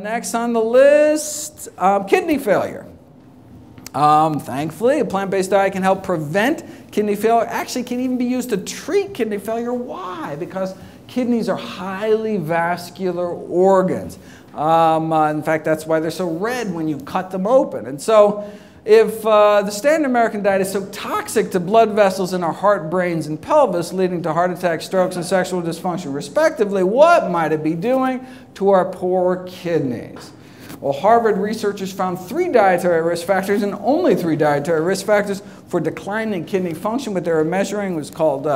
Next on the list, kidney failure. Thankfully, a plant-based diet can help prevent kidney failure. Actually, can even be used to treat kidney failure. Why? Because kidneys are highly vascular organs. In fact, that's why they're so red when you cut them open. And so, if the standard American diet is so toxic to blood vessels in our heart, brains, and pelvis, leading to heart attacks, strokes, and sexual dysfunction, respectively, what might it be doing to our poor kidneys? Well, Harvard researchers found 3 dietary risk factors, and only 3 dietary risk factors for declining kidney function. What they were measuring was called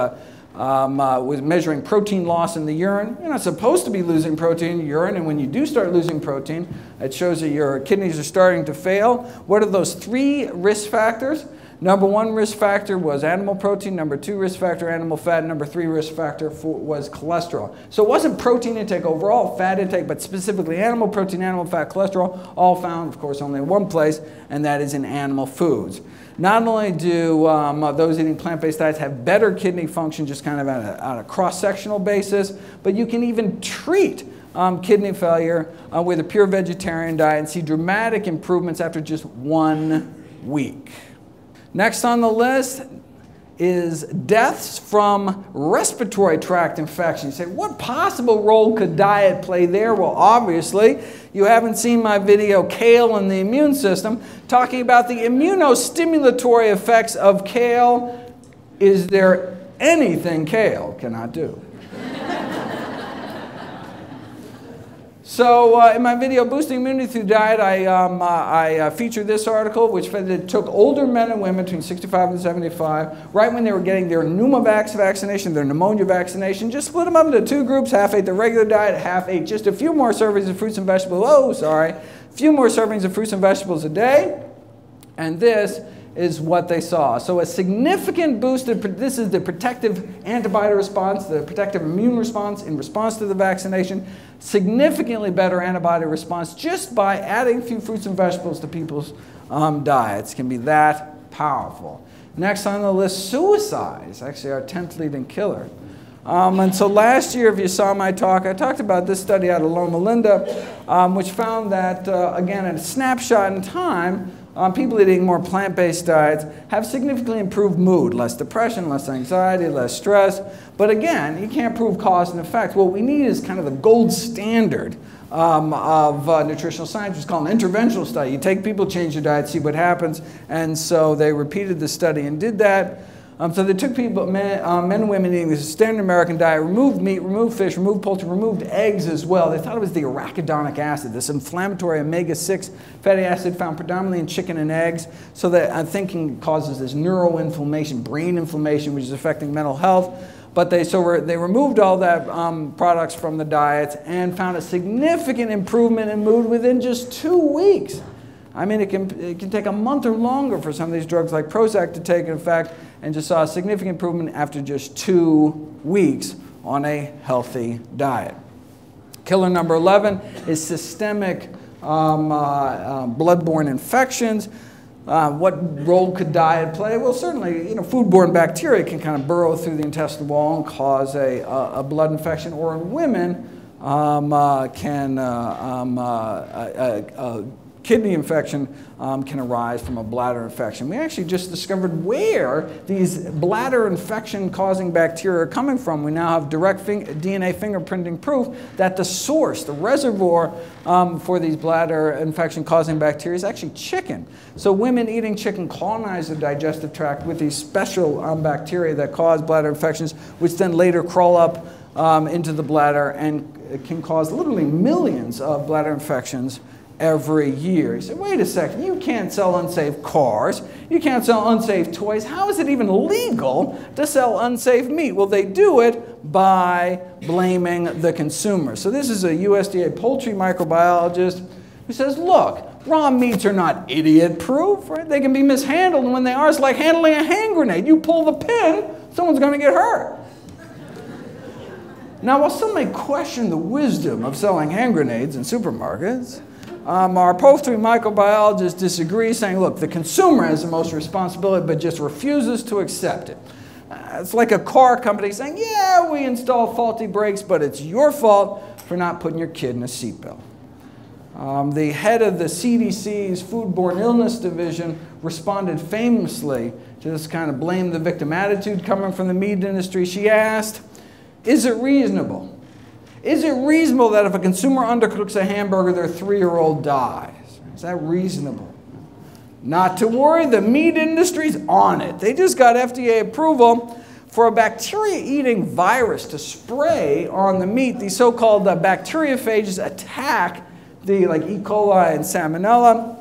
measuring protein loss in the urine. You're not supposed to be losing protein in the urine, and when you do start losing protein, it shows that your kidneys are starting to fail. What are those 3 risk factors? Number 1 risk factor was animal protein. Number 2 risk factor, animal fat. Number 3 risk factor was cholesterol. So it wasn't protein intake overall, fat intake, but specifically animal protein, animal fat, cholesterol, all found, of course, only in one place, and that is in animal foods. Not only do those eating plant-based diets have better kidney function, just kind of on a cross-sectional basis, but you can even treat kidney failure with a pure vegetarian diet and see dramatic improvements after just 1 week. Next on the list is deaths from respiratory tract infections. You say, what possible role could diet play there? Well, obviously, you haven't seen my video, Kale and the Immune System, talking about the immunostimulatory effects of kale. Is there anything kale cannot do? So in my video, Boosting Immunity Through Diet, I featured this article, which found that it took older men and women between 65 and 75, right when they were getting their pneumovax vaccination, their pneumonia vaccination, just split them up into 2 groups. Half ate the regular diet, half ate just a few more servings of fruits and vegetables. A few more servings of fruits and vegetables a day. And this is what they saw. So a significant boost, this is the protective antibody response, the protective immune response in response to the vaccination, significantly better antibody response just by adding a few fruits and vegetables to people's diets. Can be that powerful. Next on the list, suicide is actually our 10th leading killer. And so last year, if you saw my talk, I talked about this study out of Loma Linda, which found that, again, at a snapshot in time, people eating more plant-based diets have significantly improved mood, less depression, less anxiety, less stress. But again, you can't prove cause and effect. What we need is kind of the gold standard of nutritional science, which is called an interventional study. You take people, change their diet, see what happens. And so they repeated the study and did that. So they took people, men and women eating this standard American diet, removed meat, removed fish, removed poultry, removed eggs as well. They thought it was the arachidonic acid, this inflammatory omega-6 fatty acid found predominantly in chicken and eggs. So that I'm thinking causes this neuroinflammation, brain inflammation, which is affecting mental health. But they removed all that products from the diets and found a significant improvement in mood within just 2 weeks. I mean, it can take a month or longer for some of these drugs like Prozac to take effect, and just saw a significant improvement after just 2 weeks on a healthy diet. Killer number 11 is systemic bloodborne infections. What role could diet play? Well, certainly, foodborne bacteria can kind of burrow through the intestinal wall and cause a blood infection, or in women, kidney infection can arise from a bladder infection. We actually just discovered where these bladder infection causing bacteria are coming from. We now have direct DNA fingerprinting proof that the source, the reservoir for these bladder infection causing bacteria is actually chicken. So women eating chicken colonize the digestive tract with these special bacteria that cause bladder infections, which then later crawl up into the bladder and can cause literally millions of bladder infections every year. You say, wait a second, you can't sell unsafe cars, you can't sell unsafe toys. How is it even legal to sell unsafe meat? Well, they do it by blaming the consumer. So this is a USDA poultry microbiologist who says, look, raw meats are not idiot-proof, right? They can be mishandled, and when they are, it's like handling a hand grenade. You pull the pin, someone's going to get hurt. Now, while some may question the wisdom of selling hand grenades in supermarkets, our poultry microbiologists disagree, saying, look, the consumer has the most responsibility, but just refuses to accept it. It's like a car company saying, yeah, we install faulty brakes, but it's your fault for not putting your kid in a seatbelt. The head of the CDC's Foodborne Illness Division responded famously to this kind of blame the victim attitude coming from the meat industry. She asked, is it reasonable? Is it reasonable that if a consumer undercooks a hamburger, their 3-year-old dies? Is that reasonable? Not to worry, the meat industry's on it. They just got FDA approval for a bacteria-eating virus to spray on the meat. These so-called bacteriophages attack the like E. coli and Salmonella.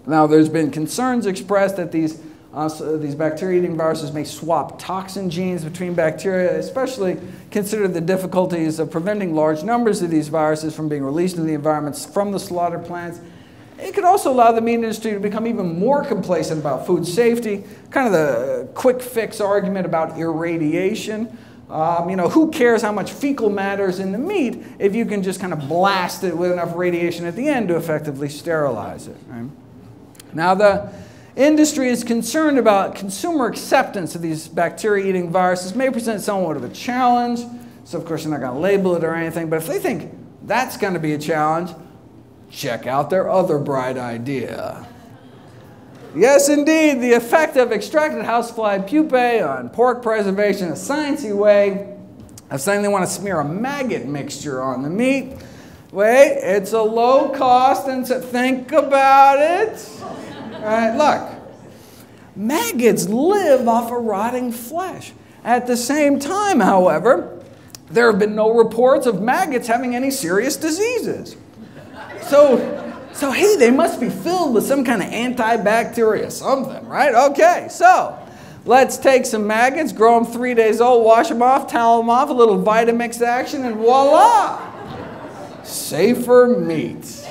Now, there's been concerns expressed that these bacteria-eating viruses may swap toxin genes between bacteria, especially consider the difficulties of preventing large numbers of these viruses from being released into the environment from the slaughter plants. It could also allow the meat industry to become even more complacent about food safety, kind of the quick fix argument about irradiation. You know, who cares how much fecal matter is in the meat if you can just kind of blast it with enough radiation at the end to effectively sterilize it, right? Now, the industry is concerned about consumer acceptance of these bacteria-eating viruses. May present somewhat of a challenge, so of course they're not going to label it or anything, but if they think that's going to be a challenge, check out their other bright idea. Yes, indeed, the effect of extracted housefly pupae on pork preservation, a sciencey way of saying they want to smear a maggot mixture on the meat. Wait, it's a low cost, and so think about it. All right, look, maggots live off of rotting flesh. At the same time, however, there have been no reports of maggots having any serious diseases. So hey, they must be filled with some kind of antibacteria, something, right? Okay, so let's take some maggots, grow them 3 days old, wash them off, towel them off, a little Vitamix action, and voila! Safer meat.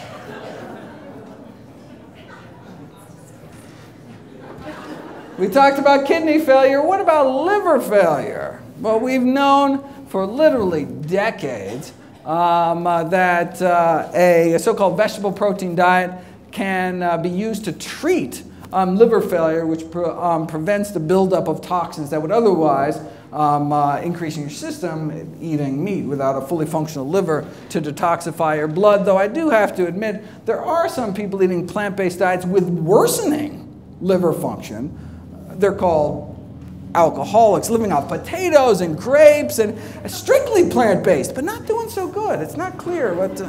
We talked about kidney failure. What about liver failure? Well, we've known for literally decades that a so-called vegetable protein diet can be used to treat liver failure, which prevents the buildup of toxins that would otherwise increase in your system eating meat without a fully functional liver to detoxify your blood. Though I do have to admit, there are some people eating plant-based diets with worsening liver function. They're called alcoholics, living off potatoes and grapes and strictly plant-based, but not doing so good. It's not clear what.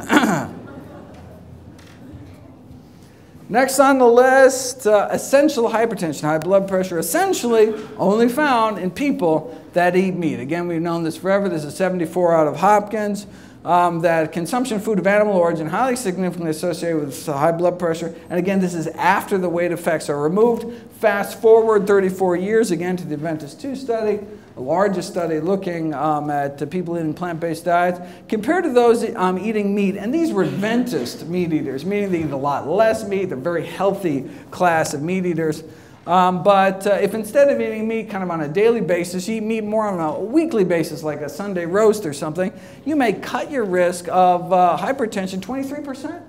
Next on the list, essential hypertension, high blood pressure, essentially only found in people that eat meat. Again, we've known this forever. This is 74 out of Hopkins. That consumption of food of animal origin highly significantly associated with high blood pressure. And again, this is after the weight effects are removed. Fast forward 34 years, again, to the Interventional study, the largest study looking at people eating plant-based diets, compared to those eating meat. And these were Adventist meat eaters, meaning they eat a lot less meat. They're a very healthy class of meat eaters. But if instead of eating meat kind of on a daily basis, you eat meat more on a weekly basis, like a Sunday roast or something, you may cut your risk of hypertension 23%.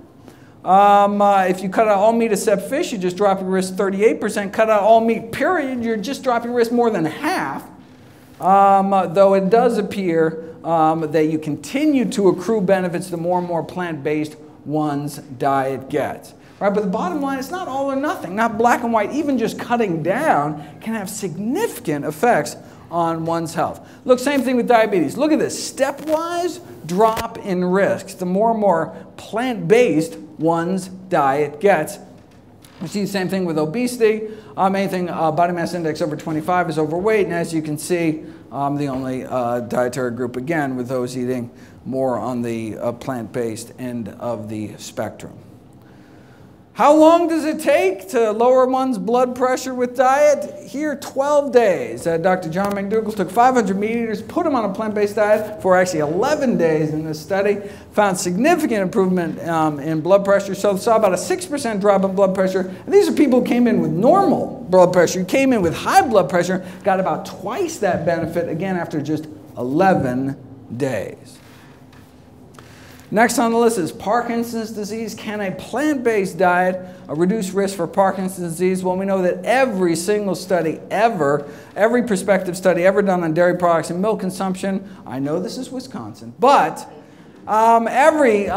If you cut out all meat except fish, you just drop your risk 38%. Cut out all meat, period, you're just dropping your risk more than half. Though it does appear that you continue to accrue benefits the more and more plant-based one's diet gets. Right, but the bottom line, it's not all or nothing, not black and white. Even just cutting down can have significant effects on one's health. Look, same thing with diabetes. Look at this, stepwise drop in risks. The more and more plant-based one's diet gets. We see the same thing with obesity. Anything body mass index over 25 is overweight, and as you can see, the only dietary group, again, with those eating more on the plant-based end of the spectrum. How long does it take to lower one's blood pressure with diet? Here, 12 days. Dr. John McDougall took 500 meat eaters, put them on a plant-based diet for actually 11 days in this study, found significant improvement in blood pressure, so saw about a 6% drop in blood pressure. And these are people who came in with normal blood pressure, who came in with high blood pressure, got about twice that benefit, again, after just 11 days. Next on the list is Parkinson's disease. Can a plant-based diet reduce risk for Parkinson's disease? Well, we know that every single study ever, every prospective study ever done on dairy products and milk consumption, I know this is Wisconsin, but Every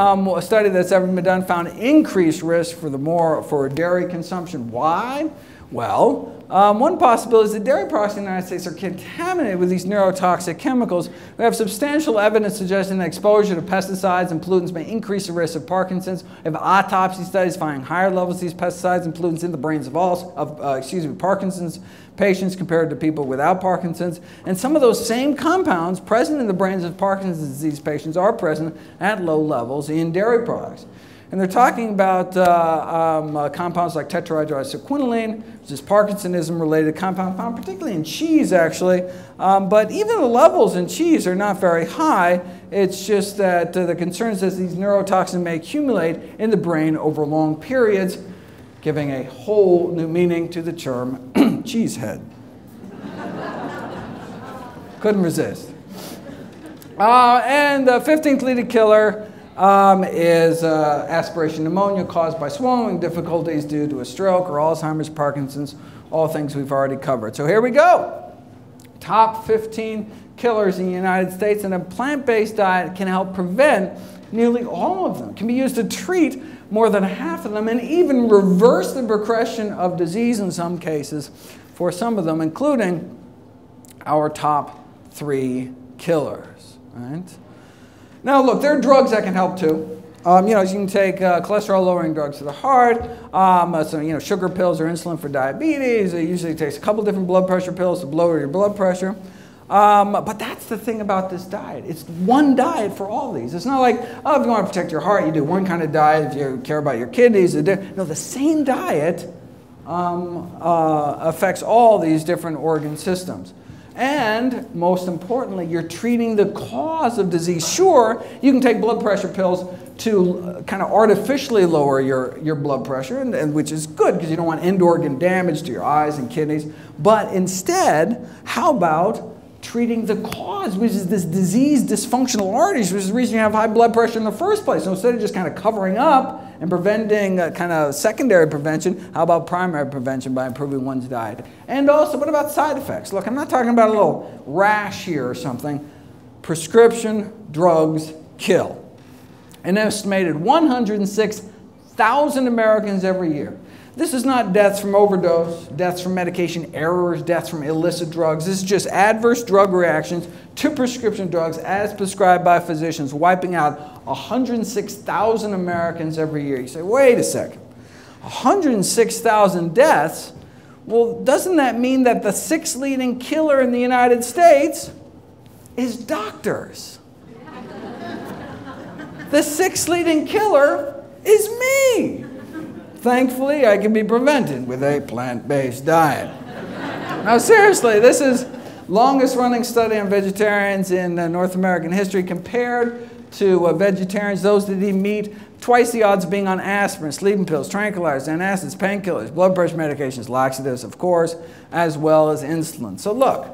study that's ever been done found increased risk for dairy consumption. Why? Well, one possibility is that dairy products in the United States are contaminated with these neurotoxic chemicals. We have substantial evidence suggesting that exposure to pesticides and pollutants may increase the risk of Parkinson's. We have autopsy studies finding higher levels of these pesticides and pollutants in the brains of Parkinson's patients compared to people without Parkinson's. And some of those same compounds present in the brains of Parkinson's disease patients are present at low levels in dairy products. And they're talking about compounds like tetrahydroisoquinoline, which is Parkinsonism-related compound found particularly in cheese, actually. But even the levels in cheese are not very high. It's just that the concern is that these neurotoxins may accumulate in the brain over long periods, giving a whole new meaning to the term cheesehead. Couldn't resist. And the 15th leading killer is aspiration pneumonia caused by swallowing difficulties due to a stroke or Alzheimer's, Parkinson's, all things we've already covered. So here we go. Top 15 killers in the United States, and a plant-based diet can help prevent nearly all of them. It can be used to treat more than half of them and even reverse the progression of disease in some cases for some of them, including our top 3 killers. Right? Now, look, there are drugs that can help too. You can take cholesterol-lowering drugs for the heart, sugar pills or insulin for diabetes. It usually takes a couple different blood pressure pills to lower your blood pressure. But that's the thing about this diet. It's one diet for all these. It's not like, oh, if you want to protect your heart, you do one kind of diet. If you care about your kidneys, no, the same diet affects all these different organ systems. And most importantly, you're treating the cause of disease. Sure, you can take blood pressure pills to kind of artificially lower your blood pressure, and which is good because you don't want end organ damage to your eyes and kidneys. But instead, how about treating the cause, which is this disease dysfunctional arteries, which is the reason you have high blood pressure in the first place. So instead of just kind of covering up and preventing kind of secondary prevention, how about primary prevention by improving one's diet? And also, what about side effects? Look, I'm not talking about a little rash here or something. Prescription drugs kill. An estimated 106,000 Americans every year. This is not deaths from overdose, deaths from medication errors, deaths from illicit drugs. This is just adverse drug reactions to prescription drugs as prescribed by physicians, wiping out 106,000 Americans every year. You say, wait a second, 106,000 deaths? Well, doesn't that mean that the 6th leading killer in the United States is doctors? The 6th leading killer is me. Thankfully, I can be prevented with a plant-based diet. Now, seriously, this is longest running study on vegetarians in North American history compared to vegetarians, those that eat meat, twice the odds of being on aspirin, sleeping pills, tranquilizers, antacids, painkillers, blood pressure medications, laxatives, of course, as well as insulin. So look,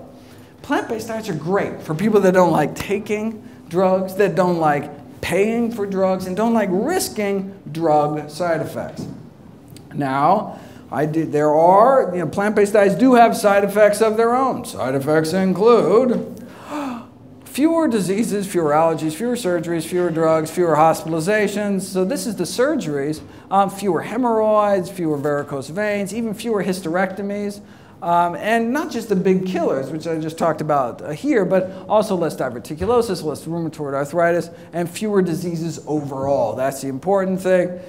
plant-based diets are great for people that don't like taking drugs, that don't like paying for drugs, and don't like risking drug side effects. Now, plant-based diets do have side effects of their own. Side effects include fewer diseases, fewer allergies, fewer surgeries, fewer drugs, fewer hospitalizations. So this is the surgeries. Fewer hemorrhoids, fewer varicose veins, even fewer hysterectomies. And not just the big killers, which I just talked about here, but also less diverticulosis, less rheumatoid arthritis, and fewer diseases overall. That's the important thing.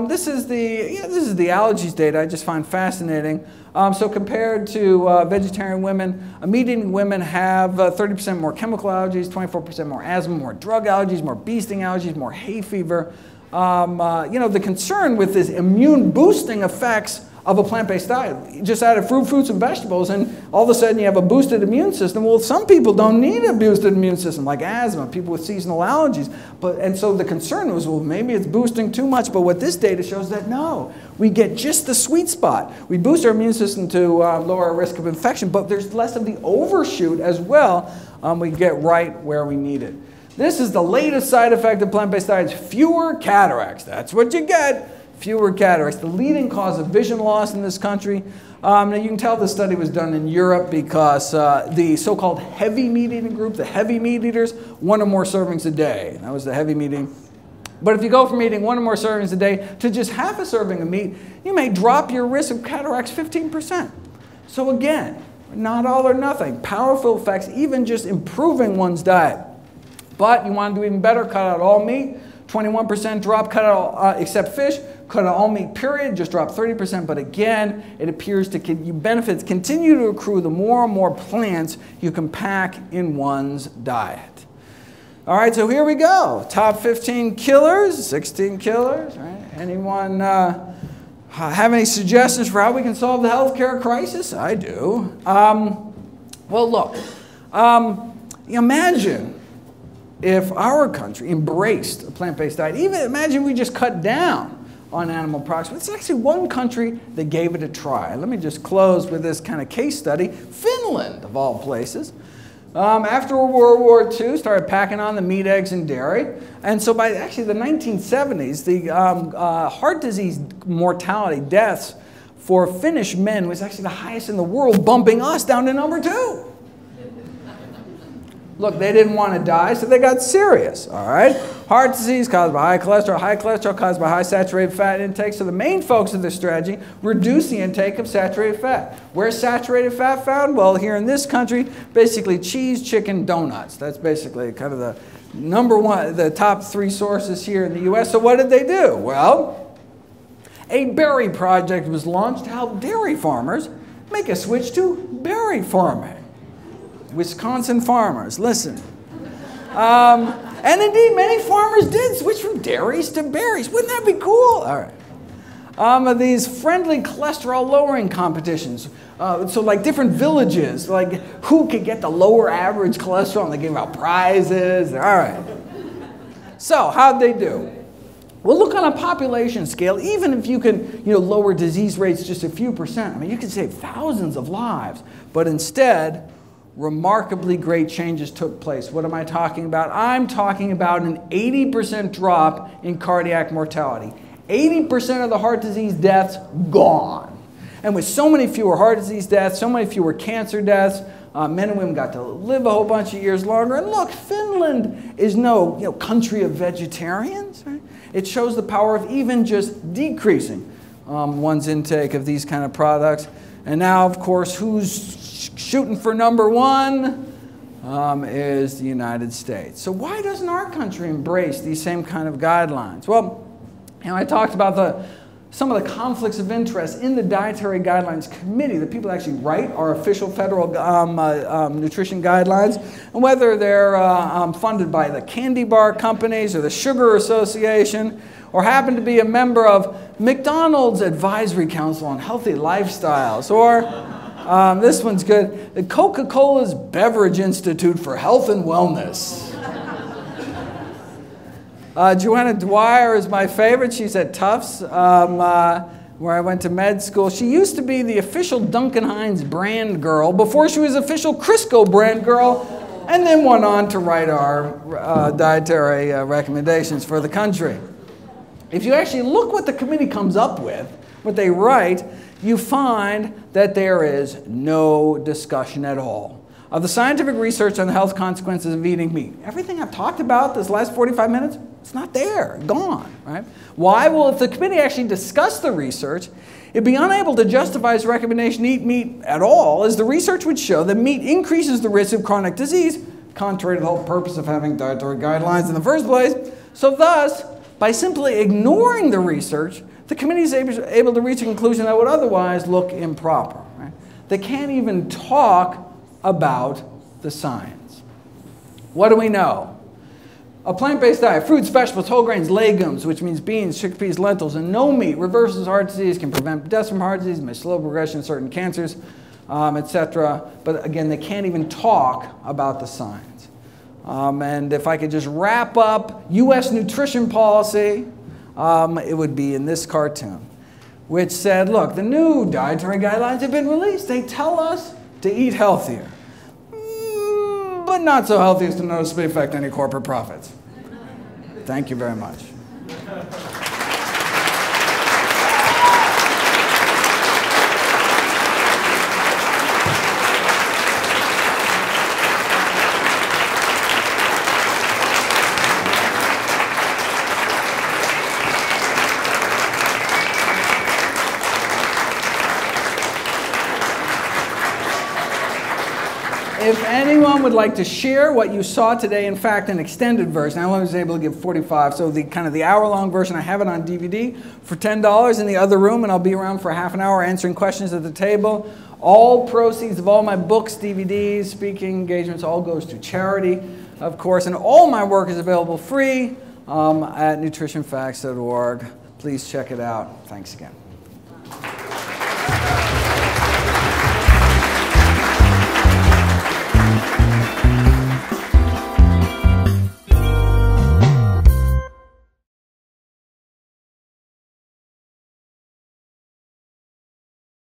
This is the allergies data I just find fascinating. So compared to vegetarian women, meat-eating women have 30% more chemical allergies, 24% more asthma, more drug allergies, more bee sting allergies, more hay fever. The concern with this immune boosting effects of a plant-based diet. You just added fruits and vegetables, and all of a sudden you have a boosted immune system. Well, some people don't need a boosted immune system, like asthma, people with seasonal allergies. And so the concern was, well, maybe it's boosting too much. But what this data shows that no, we get just the sweet spot. We boost our immune system to lower our risk of infection, but there's less of the overshoot as well. We get right where we need it. This is the latest side effect of plant-based diets: fewer cataracts. That's what you get. fewer cataracts. The leading cause of vision loss in this country, now you can tell this study was done in Europe because the so-called heavy meat eating group, the heavy meat eaters, 1 or more servings a day. That was the heavy meat eating. But if you go from eating 1 or more servings a day to just half a serving of meat, you may drop your risk of cataracts 15%. So again, not all or nothing. Powerful effects, even just improving one's diet. But you want to do even better, cut out all meat. 21% drop, cut out except fish. Cut out all meat, period, just drop 30%. But again, it appears benefits continue to accrue the more and more plants you can pack in one's diet. All right, so here we go. Top 15 killers, 16 killers. Right? Anyone have any suggestions for how we can solve the healthcare crisis? I do. Well, look, imagine if our country embraced a plant-based diet. Even imagine we just cut down on animal products. It's actually one country that gave it a try. Let me just close with this kind of case study. Finland, of all places. After World War II, started packing on the meat, eggs, and dairy. And so by actually the 1970s, the heart disease mortality deaths for Finnish men was actually the highest in the world, bumping us down to number 2. Look, they didn't want to die, so they got serious, all right? Heart disease caused by high cholesterol caused by high saturated fat intake. So the main focus of this strategy, reduce the intake of saturated fat. Where's saturated fat found? Well, here in this country, basically cheese, chicken, donuts. That's basically kind of the number one, the top 3 sources here in the US. So what did they do? Well, a berry project was launched to help dairy farmers make a switch to berry farming. Wisconsin farmers, listen. And indeed, many farmers did switch from dairies to berries. Wouldn't that be cool? All right. These friendly cholesterol-lowering competitions. So like different villages, like who could get the lower average cholesterol, and they gave out prizes. All right. So how'd they do? Well, look on a population scale. Even if you can, lower disease rates just a few percent, I mean, you can save thousands of lives. But instead, remarkably great changes took place. What am I talking about? I'm talking about an 80% drop in cardiac mortality. 80% of the heart disease deaths gone. And with so many fewer heart disease deaths, so many fewer cancer deaths, men and women got to live a whole bunch of years longer. And look, Finland is no country of vegetarians. Right? It shows the power of even just decreasing one's intake of these kind of products. And now, of course, who's shooting for number 1 is the United States. So why doesn't our country embrace these same kind of guidelines? Well, I talked about some of the conflicts of interest in the Dietary Guidelines Committee, the people that actually write our official federal nutrition guidelines, and whether they're funded by the candy bar companies or the Sugar Association, or happen to be a member of McDonald's Advisory Council on Healthy Lifestyles, or this one's good, the Coca-Cola's Beverage Institute for Health and Wellness. Joanna Dwyer is my favorite. She's at Tufts, where I went to med school. She used to be the official Duncan Hines brand girl before she was official Crisco brand girl, and then went on to write our dietary recommendations for the country. If you actually look what the committee comes up with, what they write, you find that there is no discussion at all of the scientific research on the health consequences of eating meat. Everything I've talked about this last 45 minutes, it's not there, gone, right? Why? Well, if the committee actually discussed the research, it'd be unable to justify its recommendation to eat meat at all, as the research would show that meat increases the risk of chronic disease, contrary to the whole purpose of having dietary guidelines in the first place. So thus, by simply ignoring the research, the committee is able to reach a conclusion that would otherwise look improper. Right? They can't even talk about the science. What do we know? A plant-based diet, fruits, vegetables, whole grains, legumes, which means beans, chickpeas, lentils, and no meat, reverses heart disease, can prevent deaths from heart disease, may slow progression of certain cancers, etc. But again, they can't even talk about the science. And if I could just wrap up U.S. nutrition policy, it would be in this cartoon, which said, look, the new dietary guidelines have been released. They tell us to eat healthier, but not so healthy as to noticeably affect any corporate profits. Thank you very much. If anyone would like to share what you saw today, in fact, an extended version, I only was able to give 45, so the kind of the hour-long version, I have it on DVD for $10 in the other room, and I'll be around for half an hour answering questions at the table. All proceeds of all my books, DVDs, speaking engagements, all goes to charity, of course, and all my work is available free at nutritionfacts.org. Please check it out. Thanks again.